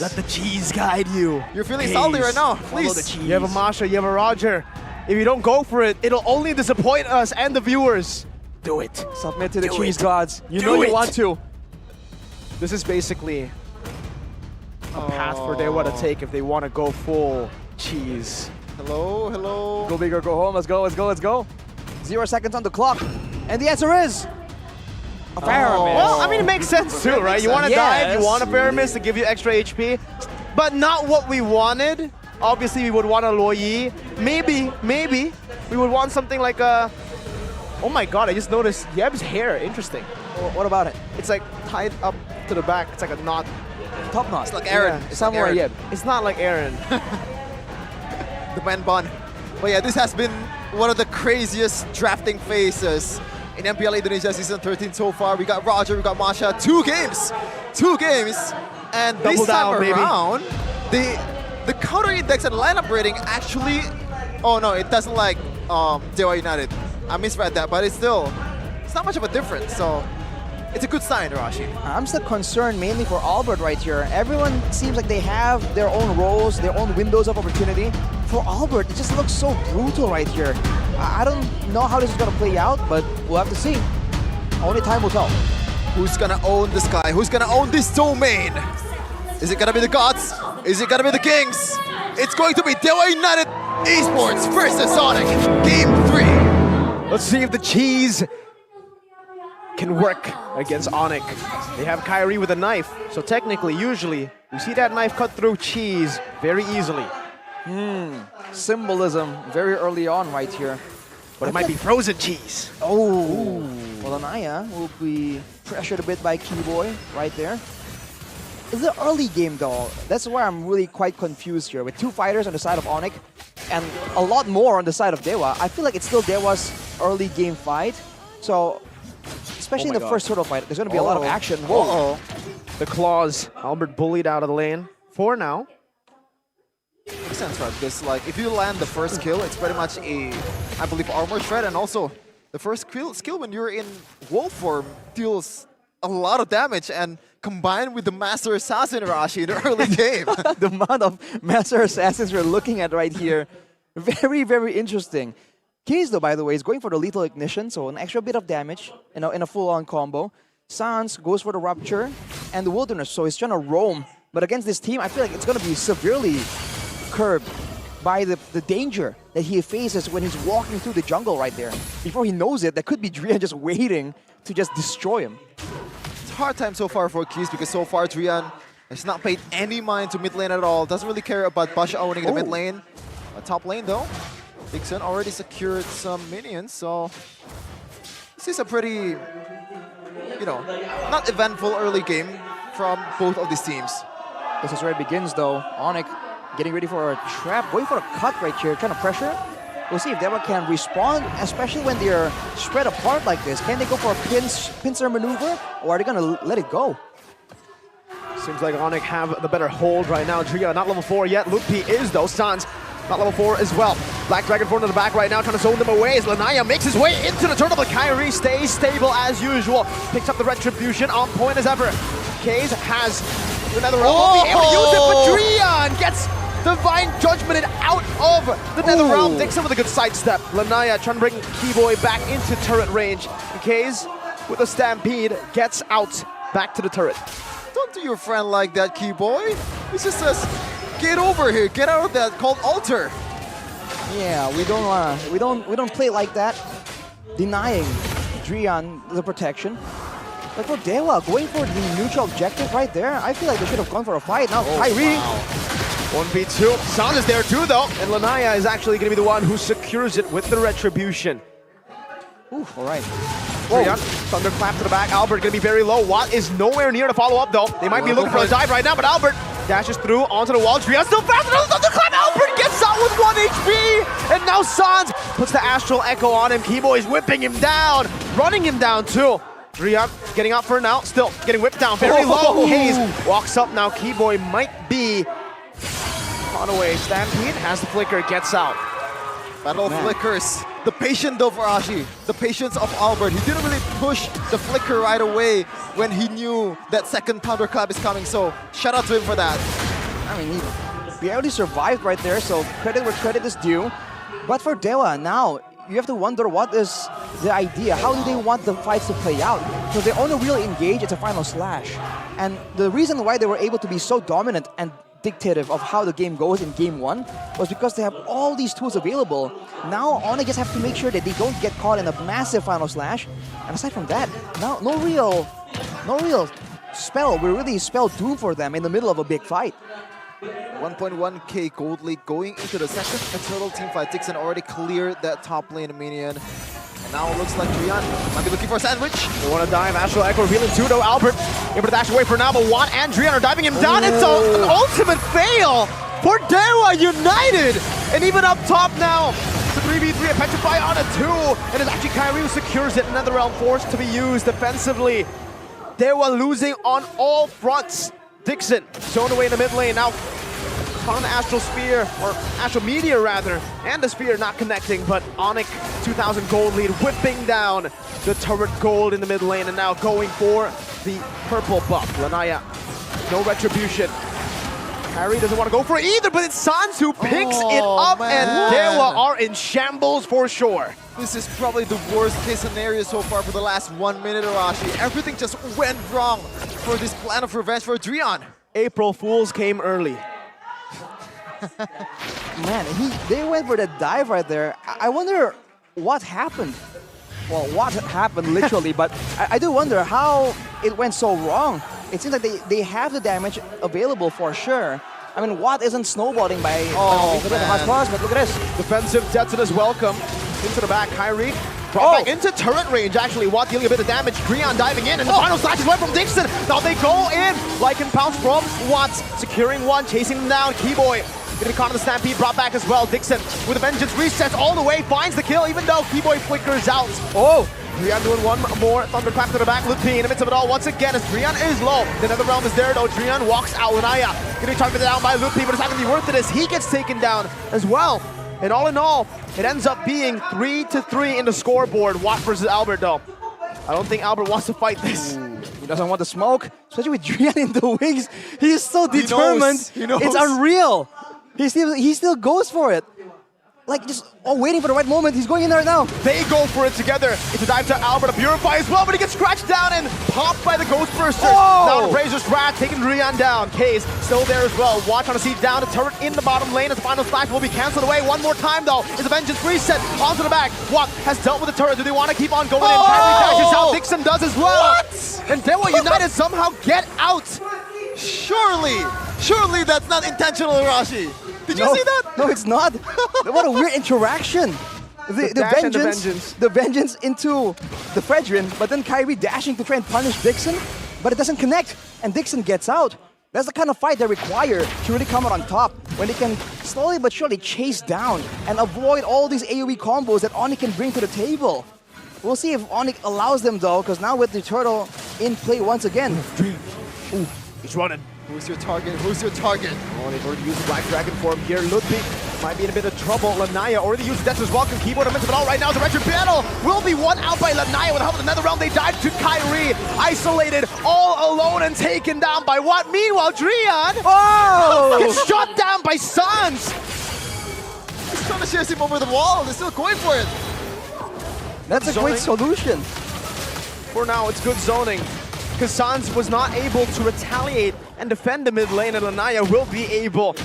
Let the cheese guide you. You're feeling salty right now. Please. Follow the cheese. You have a Masha, you have a Roger. If you don't go for it, it'll only disappoint us and the viewers. Do it. Submit to the cheese it. gods. You Do know it. you want to. This is basically a path for Dewa to take if they want to go full cheese. Hello, hello. Go big or go home. Let's go, let's go, let's go. 0 seconds on the clock. And the answer is a fair miss. Well, I mean, it makes sense too, right? You want to dive, you want a fair miss to give you extra HP, but not what we wanted. Obviously, we would want a Luoyi. Maybe we would want something like a... Oh my god, I just noticed Yeb's hair. Interesting. What about it? It's like tied up to the back. It's like a knot. Top knot. It's like Aaron. Yeah. It's Samurai like Yeb. It's not like Aaron. The man bun. But yeah, this has been one of the craziest drafting phases in MPL Indonesia Season 13 so far. We got Roger, we got Masha. 2 games. 2 games. And Double this time down, around, the counter index and lineup rating actually... Oh no, it doesn't like Dewa United. I misread that, but it's not much of a difference. So it's a good sign, Rashi. I'm still concerned mainly for Albert right here. Everyone seems like they have their own roles, their own windows of opportunity. For Albert, it just looks so brutal right here. I don't know how this is going to play out, but we'll have to see. Only time will tell. Who's gonna own the sky? Who's gonna own this domain? Is it gonna be the gods? Is it gonna be the kings? It's going to be Dewa United Esports versus Onic, Game 3. Let's see if the cheese can work against Onic. They have Kyrie with a knife, so technically, usually, you see that knife cut through cheese very easily. Symbolism very early on right here. But it might be frozen cheese. Oh, well, Anaya will be pressured a bit by Keyboy right there. It's the early game though. That's where I'm really quite confused here. With 2 fighters on the side of Onic and a lot more on the side of Dewa, I feel like it's still Dewa's early game fight. So, especially in the first turtle fight, there's going to be a lot of action. Whoa. The claws. Albert bullied out of the lane. 4 now. Makes sense, right? Because like, if you land the first kill, it's pretty much a, I believe, armor shred, and also the first skill when you're in wolf form deals a lot of damage, and combined with the Master Assassin Rashi in the early game. The amount of Master Assassins we're looking at right here, very, very interesting. Keys, though, by the way, is going for the Lethal Ignition, so an extra bit of damage in a full-on combo. Sans goes for the Rupture and the Wilderness, so he's trying to roam. But against this team, I feel like it's going to be severely curbed by the danger that he faces when he's walking through the jungle right there. Before he knows it, that could be Drian just waiting to just destroy him. It's a hard time so far for Keys because so far Drian has not paid any mind to mid lane at all. Doesn't really care about Basha owning the mid lane. Top lane though, Dixon already secured some minions, so this is a pretty, you know, not eventful early game from both of these teams. This is where it begins though. Onic getting ready for a trap, going for a cut right here, trying to pressure. We'll see if Dewa can respond, especially when they're spread apart like this. Can they go for a pincer maneuver, or are they going to let it go? Seems like Onic have the better hold right now. Drian not level 4 yet. Lupi is though. Sans not level 4 as well. Black Dragon 4 to the back right now, trying to zone them away as Lanaya makes his way into the turtle, but Kyrie stays stable as usual. Picks up the Retribution, on point as ever. Kaze has another realm, won't be able to use it, but Drian gets Divine Judgment out of the Nether Realm. Dixon with a good sidestep. Lanaya trying to bring Keyboy back into turret range. Kaze with a Stampede gets out back to the turret. Don't do your friend like that, Keyboy. He just says, get over here, get out of that called altar. Yeah, we don't play like that, denying Drian the protection. But for Dewa, going for the neutral objective right there, I feel like they should have gone for a fight. Now Kyrie. Wow. 1v2. Sans is there too though, and Lanaya is actually going to be the one who secures it with the Retribution. Ooh, all right. Drian, thunderclap to the back. Albert going to be very low. Watt is nowhere near to follow up though. They might be looking for a dive right now, but Albert dashes through onto the wall. Drian still fast. Another thunderclap. Albert gets out with 1 HP, and now Sans puts the Astral Echo on him. Keyboy is whipping him down, running him down too. Drian getting out for now, still getting whipped down very low. Hayes walks up now. Keyboy might be on away. Stampede has the flicker, gets out. Battle of Flickers. The patience of Arashi, the patience of Albert. He didn't really push the flicker right away when he knew that second thunderclap is coming, so shout out to him for that. I mean, he barely survived right there, so credit where credit is due. But for Dewa, now, you have to wonder what is the idea. How do they want the fights to play out? Because they only really engage, it's a final slash. And the reason why they were able to be so dominant and dictative of how the game goes in game 1 was because they have all these tools available. Now, Onic just have to make sure that they don't get caught in a massive final slash. And aside from that, now no real spell will really spell doom for them in the middle of a big fight. 1.1k gold lead going into the second Eternal teamfight. Dixon already cleared that top lane minion. And now it looks like Drian might be looking for a sandwich. They want to dive. Astral Echo revealing 2 though. Albert able to dash away for now, but Watt and Drian are diving him down. It's an ultimate fail for Dewa United. And even up top now, the 3v3 a Petrify on a 2. And it's actually Kyrie who secures it. Netherrealm forced to be used defensively. Dewa losing on all fronts. Dixon shown away in the mid lane. Now on the Astral Spear, or Astral Meteor rather, and the Spear not connecting, but Onic 2,000 gold lead whipping down the turret gold in the mid lane, and now going for the purple buff. Lanaya, no retribution. Harry doesn't want to go for it either, but it's Sans who picks it up, and Dewa are in shambles for sure. This is probably the worst case scenario so far for the last 1 minute, Arashi. Everything just went wrong for this plan of revenge for Drian. April Fools came early. Man, they went for that dive right there. I wonder what happened. Well, what happened literally, but I do wonder how it went so wrong. It seems like they have the damage available for sure. I mean, Watt isn't snowballing by the hot cross, but look at this. Defensive Jetson is welcome. Into the back, Kyrie brought back into turret range, actually. Watt dealing a bit of damage. Drian diving in, and the final slash is right from Dixon. Now they go in. Lycan pounce from Watt, securing one, chasing them down. Keyboy getting caught in the stampede, brought back as well. Dixon with a vengeance, resets all the way, finds the kill, even though Keyboy flickers out. Oh! Drian doing one more thunderclap to the back. Lupi in the midst of it all once again as Drian is low. The Netherrealm is there though. Drian walks out. Lanaya getting targeted down by Lupi, but it's not going to be worth it as he gets taken down as well. And all in all, it ends up being 3-3 in the scoreboard. Watt versus Albert though. I don't think Albert wants to fight this. He doesn't want the smoke, especially with Drian in the wings. He is so determined. He knows. It's unreal. He still goes for it. Like just waiting for the right moment. He's going in there now. They go for it together. It's a dive to Albert, a Purify as well, but he gets scratched down and popped by the Ghost Bursters. Now the Brazer's Wrath taking Drian down. K's still there as well. Watch on a seat down. The turret in the bottom lane as the final slash will be cancelled away. One more time though. Is a Vengeance reset onto the back. Watt has dealt with the turret. Do they want to keep on going in? Kyrie dashes out. Dixon does as well. What? And Dewa United somehow get out. Surely that's not intentional, Arashi. Did you see that? No, it's not. What a weird interaction. The vengeance into the Fredrin, but then Kyrie dashing to try and punish Dixon, but it doesn't connect, and Dixon gets out. That's the kind of fight they require to really come out on top, when they can slowly but surely chase down and avoid all these AoE combos that Onic can bring to the table. We'll see if Onic allows them though, because now with the turtle in play once again. Ooh, he's running. Who's your target? Who's your target? Oh, they've already used the Black Dragon form here. Ludwig might be in a bit of trouble. Lanaya already used Death's Welcome Keyboard. Amidst of it all right now, the Retro Battle will be won out by Lanaya with the help of the Netherrealm. They dive to Kyrie, isolated, all alone, and taken down by Watt. Meanwhile, Drian gets shot down by Sans. He's trying to chase him over the wall. They're still going for it. That's a great solution. For now, it's good zoning, because Sans was not able to retaliate and defend the mid lane, and Lanaya will be able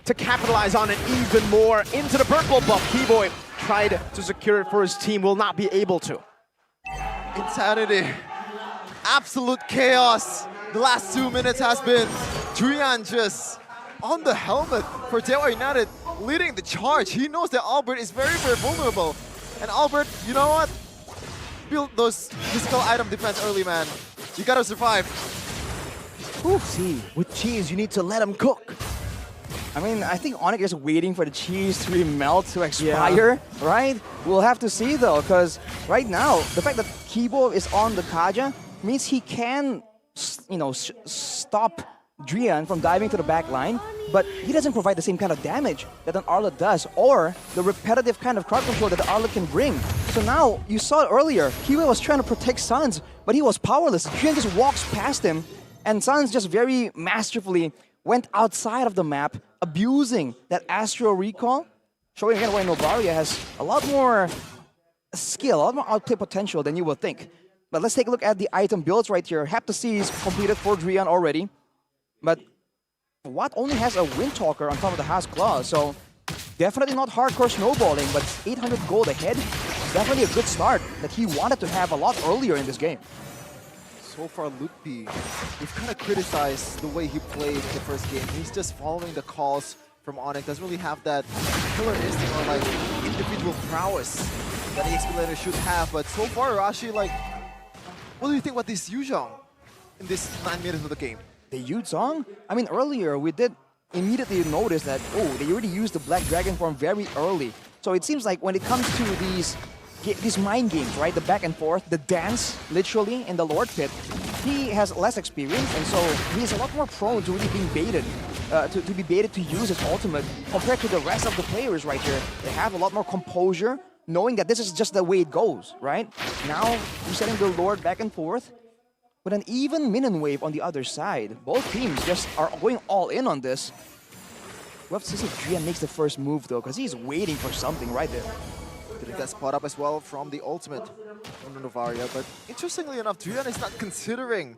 to capitalize on it even more. Into the purple buff, Keyboy tried to secure it for his team, will not be able to. Insanity. Absolute chaos. The last 2 minutes has been Drian just on the helmet for Dewa United, leading the charge. He knows that Albert is very, very vulnerable. And Albert, you know what? Build those physical item defense early, man. You gotta survive. Ooh, see, with cheese, you need to let him cook. I mean, I think Onic is waiting for the cheese to melt to expire, right? We'll have to see though, because right now, the fact that Kibo is on the Kaja means he can, stop Drian from diving to the back line, but he doesn't provide the same kind of damage that an Arlet does, or the repetitive kind of crowd control that the Arlet can bring. So now, you saw it earlier, Kiwi was trying to protect Sans, but he was powerless. Drian just walks past him, and Sans just very masterfully went outside of the map, abusing that Astro recall, showing again why Novaria has a lot more skill, a lot more outplay potential than you would think. But let's take a look at the item builds right here. Heptacy is completed for Drian already, but Watt only has a Windtalker on top of the House Claw, so definitely not hardcore snowballing, but 800 gold ahead. Definitely a good start that he wanted to have a lot earlier in this game. So far, LIKE, we've kind of criticized the way he played the first game. He's just following the calls from Onic. Doesn't really have that killer instinct or like individual prowess that the XP laner should have. But so far, Rashi, like, what do you think about this Yuzhong in this 9 minutes of the game? The Yuzhong? I mean, earlier we did immediately notice that, oh, they already used the Black Dragon form very early. So it seems like when it comes to these mind games, right, the back and forth, the dance, literally, in the Lord Pit, he has less experience, and so he's a lot more prone to really being baited, to be baited to use his ultimate compared to the rest of the players right here. They have a lot more composure, knowing that this is just the way it goes, right? Now, you're setting the Lord back and forth, with an even minion wave on the other side. Both teams just are going all in on this. We'll have to see if Drian makes the first move, though, because he's waiting for something right there. Did get spot up as well from the ultimate from the Novaria, but interestingly enough, Drian is not considering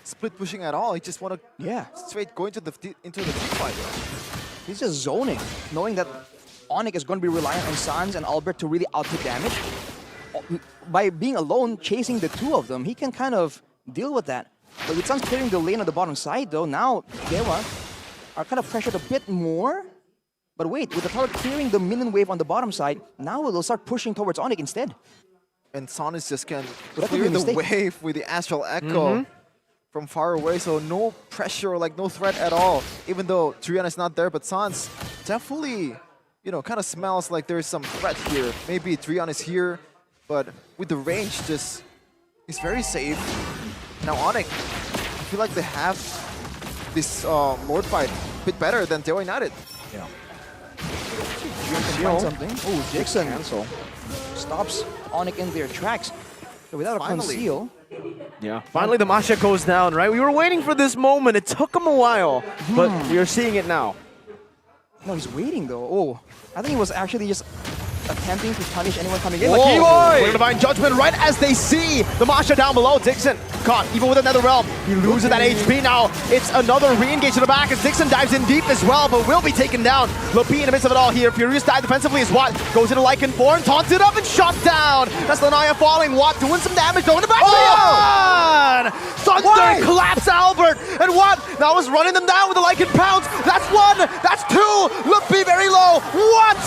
split pushing at all. He just want to straight go into the team fight. He's just zoning, knowing that Onic is going to be reliant on Sans and Albert to really output damage. By being alone, chasing the two of them, he can kind of deal with that. But with Sans clearing the lane on the bottom side, though, now Dewa are kind of pressured a bit more. But wait, with the tower clearing the minion wave on the bottom side, now it'll start pushing towards Onic instead. And Sanis just can clear the wave with the Astral Echo from far away, so no pressure, like no threat at all. Even though Drian is not there, but Sans definitely, you know, kind of smells like there's some threat here. Maybe Drian is here, but with the range, just he's very safe. Now Onic, I feel like they have this Lord fight a bit better than Dewa United. Yeah. Something. Oh, Jackson stops Onic in their tracks. So without a conceal. Yeah. Finally, the Masha goes down, right? We were waiting for this moment. It took him a while, but we are seeing it now. No, he's waiting though. Oh, I think he was actually just attempting to punish anyone coming in. Like Keyboy! Divine Judgment right as they see the Masha down below. Dixon caught even with another realm. He loses that HP now. It's another re-engage to the back as Dixon dives in deep as well, but will be taken down. ЛIKE in the midst of it all here. Furious dive defensively as Watt goes into Lycan form, taunts it up and shot down. That's Lanaya falling. Watt doing some damage though in the back. Thunder collapse Albert, and Watt now is running them down with the Lycan pounce. That's one, that's two. ЛIKE very low. Watt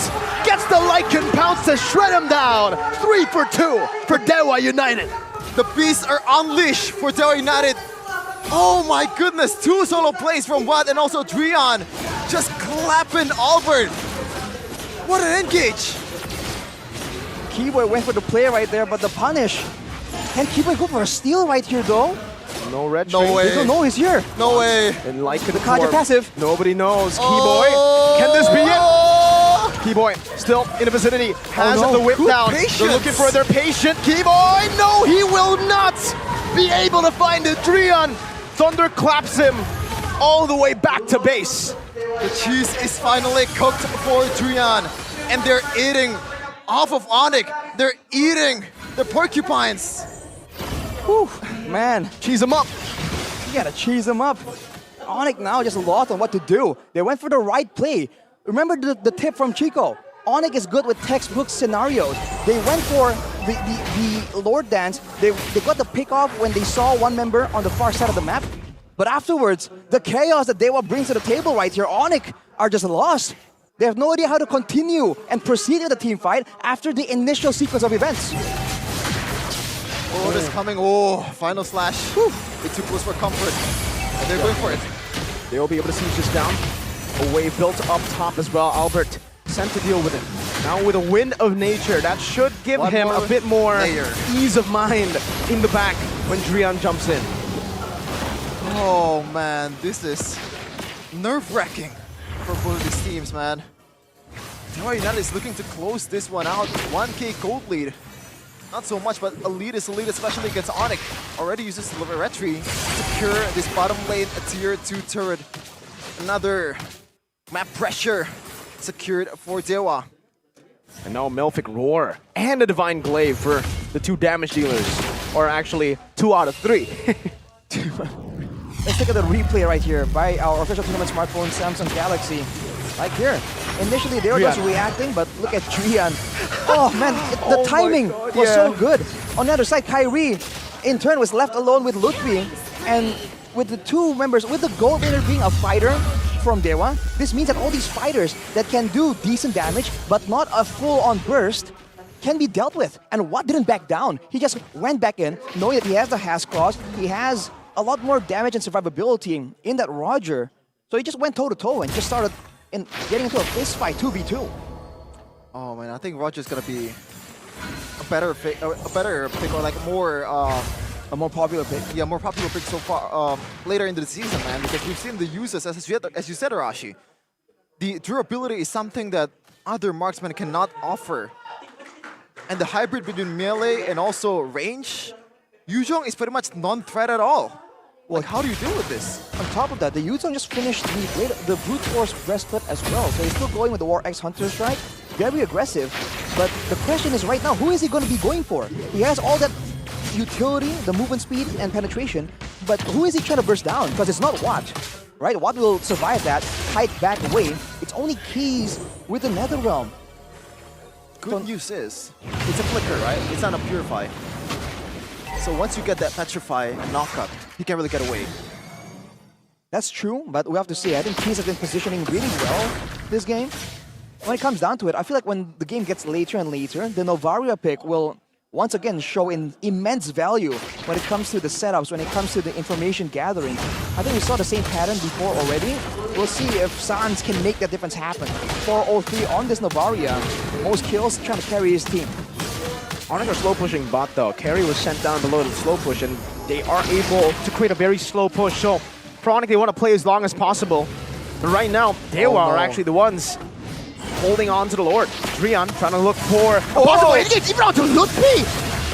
gets the Lycan pounce to shred him down. 3 for 2 for Dewa United. The beasts are unleashed for Dewa United. Oh my goodness, 2 solo plays from Watt and also Drian. Just clapping Albert. What an engage. Keyboy went for the play right there, but the punish. Can Keyboy go for a steal right here though? No red No way. They don't know he's here. No way. And like the Kaja passive. Nobody knows. Keyboy, can this be it? Keyboy still in the vicinity, has the whip down. They're looking for their patient. Keyboy, no, he will not be able to find it. Drian, Thunder claps him all the way back to base. The cheese is finally cooked for Drian, and they're eating off of Onic. They're eating the porcupines. Whew, man. Cheese him up. You gotta cheese him up. Onic now just lost on what to do. They went for the right play. Remember the tip from Chico. Onic is good with textbook scenarios. They went for the Lord Dance. They got the pick off when they saw one member on the far side of the map. But afterwards, the chaos that Dewa brings to the table right here, Onic are just lost. They have no idea how to continue and proceed with the team fight after the initial sequence of events. Oh, this coming. Oh, final slash. Whew. It's too close for comfort. And they're going for it. They will be able to siege this down. A wave built up top as well. Albert sent to deal with it. Now with a wind of nature, that should give him a bit more ease of mind in the back when Drian jumps in. Oh man, this is nerve-wracking for both of these teams, man. Dewa United is looking to close this one out. 1k gold lead. Not so much, but a lead is a lead, especially against Onic. Already uses the Retry to secure this bottom lane, a tier 2 turret. Another map pressure secured for Dewa. And now Melphic Roar and a Divine Glaive for the 2 damage dealers. Or actually, 2 out of 3. Let's look at the replay right here by our official tournament smartphone, Samsung Galaxy. Like here. Initially, they were just reacting, but look at Drian. Oh man, the timing was so good. On the other side, Kyrie, in turn, was left alone with Lutfi. And with the 2 members, with the gold winner being a fighter from Dewa, this means that all these fighters that can do decent damage, but not a full-on burst, can be dealt with. And Watt didn't back down. He just went back in, knowing that he has the Has Claws, he has a lot more damage and survivability in that Roger. So he just went toe-to-toe and just started getting into a fist fight 2v2. Oh man, I think Roger's gonna be a better pick, or like more A more popular pick. yeah, more popular pick so far later into the season, man. Because we've seen the uses, as you said, Arashi. The durability is something that other marksmen cannot offer, and the hybrid between melee and also range, Yuzhong is pretty much non-threat at all. Like, how do you deal with this? On top of that, the Yuzhong just finished the Brute Force breastplate as well, so he's still going with the War X Hunter Strike. Very aggressive, but the question is right now, who is he going to be going for? He has all that utility, the movement speed, and penetration, but who is he trying to burst down? Because it's not Watt, right? Watt will survive that, hide back away. It's only Keys with the Netherrealm. Good news is, it's a flicker, right? It's not a purify. So once you get that petrify knockup, you can't really get away. That's true, but we have to see. I think Keys has been positioning really well this game. When it comes down to it, I feel like when the game gets later and later, the Novaria pick will once again show in immense value when it comes to the setups, when it comes to the information gathering. I think we saw the same pattern before already. We'll see if Sans can make that difference happen. 403 on this Novaria. Most kills trying to carry his team. Onic are slow pushing bot though. Carry was sent down below to slow push, and they are able to create a very slow push. So for Onic, they want to play as long as possible. But right now, Dewa are actually the ones holding on to the Lord. Drian trying to look for a possible engage, even onto Lutfi!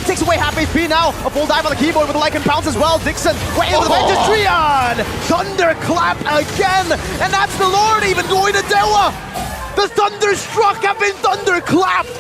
Takes away half HP now. A full dive on the keyboard with the Lycan bounce as well. Dixon way over the benches. Drian! Thunderclap again! And that's the Lord even going to Dewa! The Thunderstruck have been thunderclapped!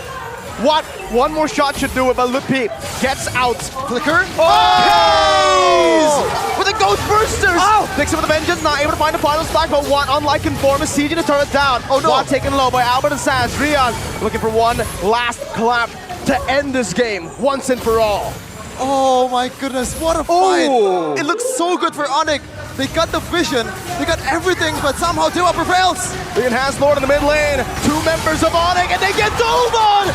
What? One more shot should do it, but Lutfi gets out. Flicker. Oh! With the Ghost Bursters! Oh! Dixon with the Vengeance, not able to find the final stack, but Watt on Lycan form is sieging the turret down. Oh no! Watt taken low by Albert and Sans. Drian looking for one last clap to end this game once and for all. Oh my goodness, what a fight! It looks so good for Onic. They got the vision, they got everything, but somehow Dewa prevails. The Enhanced Lord in the mid lane, 2 members of Onic, and they get Dolman!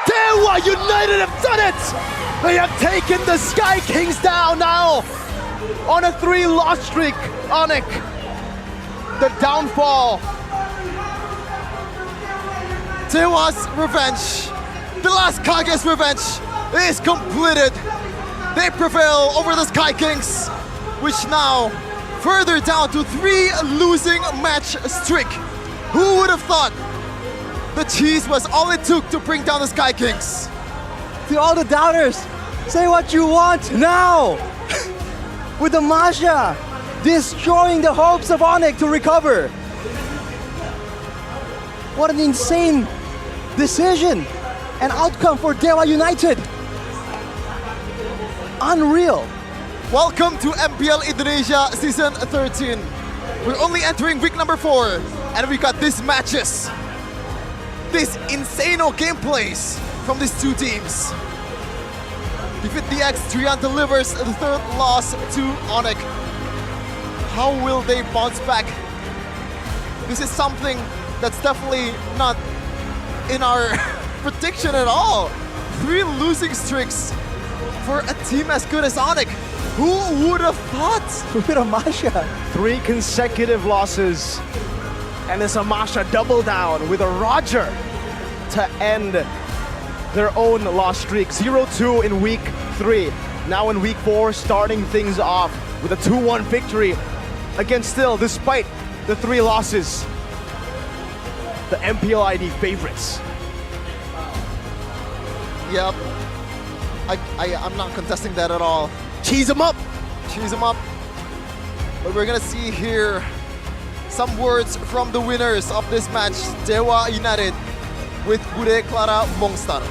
Dewa United have done it! They have taken the Sky Kings down now on a 3-loss streak. Onic, the downfall. Dewa's revenge, the last Kage's revenge, is completed. They prevail over the Sky Kings, which now further down to 3 losing match streak. Who would have thought the cheese was all it took to bring down the Sky Kings? To all the doubters, say what you want now! With the Masha destroying the hopes of Onic to recover. What an insane decision and outcome for Dewa United. Unreal. Welcome to MPL Indonesia Season 13. We're only entering week number 4, and we got these matches. These insano gameplays from these 2 teams. Defeat DX, Drian delivers the 3rd loss to Onic. How will they bounce back? This is something that's definitely not in our prediction at all. 3 losing streaks for a team as good as Onic. Who would have thought? With a Masha. 3 consecutive losses. And it's a Masha double down with a Roger to end their own loss streak. 0-2 in week 3. Now in week 4, starting things off with a 2-1 victory against still, despite the 3 losses, the MPL ID favorites. Yep. I'm not contesting that at all. Cheese them up! Cheese them up. But we're gonna see here some words from the winners of this match, Dewa United with Bude Clara Mongstar.